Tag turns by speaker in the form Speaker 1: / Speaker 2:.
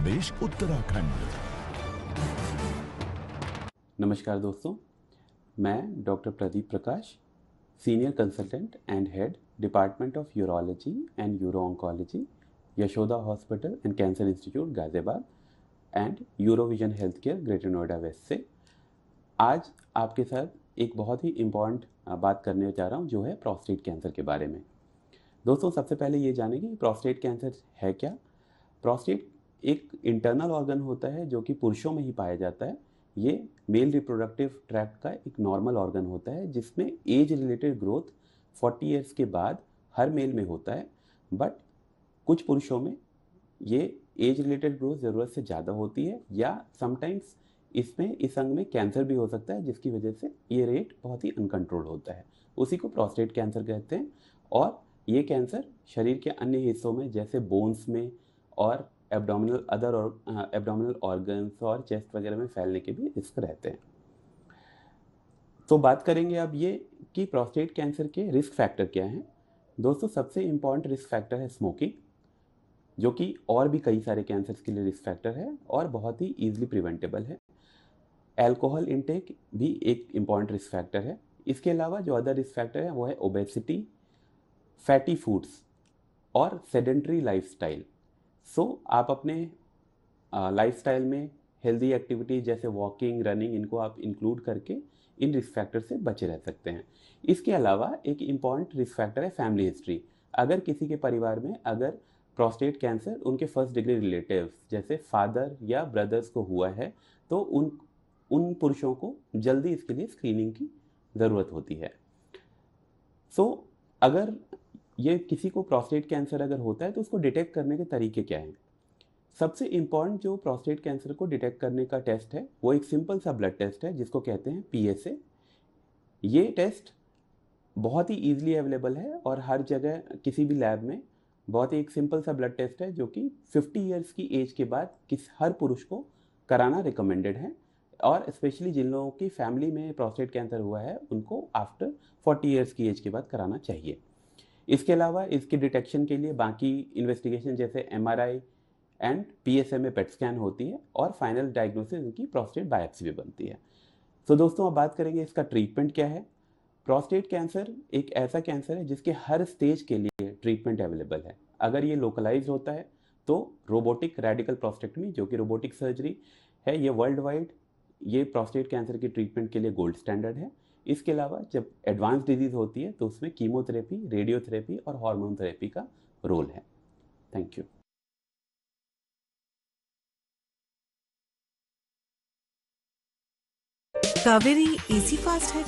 Speaker 1: प्रदेश उत्तराखंड।
Speaker 2: नमस्कार दोस्तों, मैं doctor Pradeep Prakash, senior consultant and head department of urology and uro oncology, Yashoda hospital and cancer institute Ghaziabad and Urovision health care Greater Noida West से आज आपके साथ एक बहुत ही इम्पॉर्टेंट बात करने जा रहा हूँ, जो है प्रोस्टेट कैंसर के बारे में। दोस्तों, सबसे पहले ये जानेंगे कि प्रोस्टेट कैंसर है क्या। प्रोस्टेट एक इंटरनल ऑर्गन होता है जो कि पुरुषों में ही पाया जाता है। ये मेल रिप्रोडक्टिव ट्रैक्ट का एक नॉर्मल ऑर्गन होता है जिसमें एज रिलेटेड ग्रोथ 40 इयर्स के बाद हर मेल में होता है, बट कुछ पुरुषों में ये एज रिलेटेड ग्रोथ ज़रूरत से ज़्यादा होती है या समटाइम्स इसमें इस अंग में कैंसर भी हो सकता है, जिसकी वजह से ये रेट बहुत ही अनकंट्रोल होता है। उसी को प्रोस्टेट कैंसर कहते हैं। और ये कैंसर शरीर के अन्य हिस्सों में जैसे बोन्स में और एब्डोमिनल ऑर्गन्स और चेस्ट वगैरह में फैलने के भी रिस्क रहते हैं। तो बात करेंगे अब ये कि प्रोस्टेट कैंसर के रिस्क फैक्टर क्या हैं। दोस्तों, सबसे इम्पॉर्टेंट रिस्क फैक्टर है स्मोकिंग, जो कि और भी कई सारे कैंसर्स के लिए रिस्क फैक्टर है और बहुत ही ईजिली प्रिवेंटेबल है। एल्कोहल इंटेक भी एक इम्पॉर्टेंट रिस्क फैक्टर है। इसके अलावा जो अदर रिस्क फैक्टर है वो है ओबेसिटी, फैटी फूड्स और सेडेंट्री लाइफस्टाइल। आप अपने लाइफस्टाइल में हेल्दी एक्टिविटी जैसे वॉकिंग, रनिंग, इनको आप इंक्लूड करके इन रिस्क फैक्टर से बचे रह सकते हैं। इसके अलावा एक इम्पॉर्टेंट रिस्क फैक्टर है फैमिली हिस्ट्री। अगर किसी के परिवार में अगर प्रोस्टेट कैंसर उनके फर्स्ट डिग्री रिलेटिव्स जैसे फादर या ब्रदर्स को हुआ है तो उन पुरुषों को जल्दी इसके लिए स्क्रीनिंग की ज़रूरत होती है। अगर ये किसी को प्रोस्टेट कैंसर अगर होता है तो उसको डिटेक्ट करने के तरीके क्या हैं। सबसे इम्पॉर्टेंट जो प्रोस्टेट कैंसर को डिटेक्ट करने का टेस्ट है वो एक सिंपल सा ब्लड टेस्ट है जिसको कहते हैं PSA। ये टेस्ट बहुत ही ईजिली अवेलेबल है और हर जगह किसी भी लैब में बहुत ही एक सिंपल सा ब्लड टेस्ट है जो कि 50 इयर्स की एज के बाद हर पुरुष को कराना रिकमेंडेड है। और स्पेशली जिन लोगों की फैमिली में प्रोस्टेट कैंसर हुआ है उनको आफ्टर 40 इयर्स की एज के बाद कराना चाहिए। इसके अलावा इसकी डिटेक्शन के लिए बाकी इन्वेस्टिगेशन जैसे MRI एंड PSA में पेट स्कैन होती है और फाइनल डायग्नोसिस इनकी प्रोस्टेट बायोप्सी भी बनती है। दोस्तों, अब बात करेंगे इसका ट्रीटमेंट क्या है। प्रोस्टेट कैंसर एक ऐसा कैंसर है जिसके हर स्टेज के लिए ट्रीटमेंट अवेलेबल है। अगर ये लोकलाइज होता है तो रोबोटिक रेडिकल प्रोस्टेक्टमी, जो कि रोबोटिक सर्जरी है, ये वर्ल्ड वाइड ये प्रोस्टेट कैंसर की ट्रीटमेंट के लिए गोल्ड स्टैंडर्ड है। इसके अलावा जब एडवांस डिजीज होती है तो उसमें कीमोथेरेपी, रेडियोथेरेपी और हार्मोन थेरेपी का रोल है। Thank you.
Speaker 3: Kaveri AC fast है।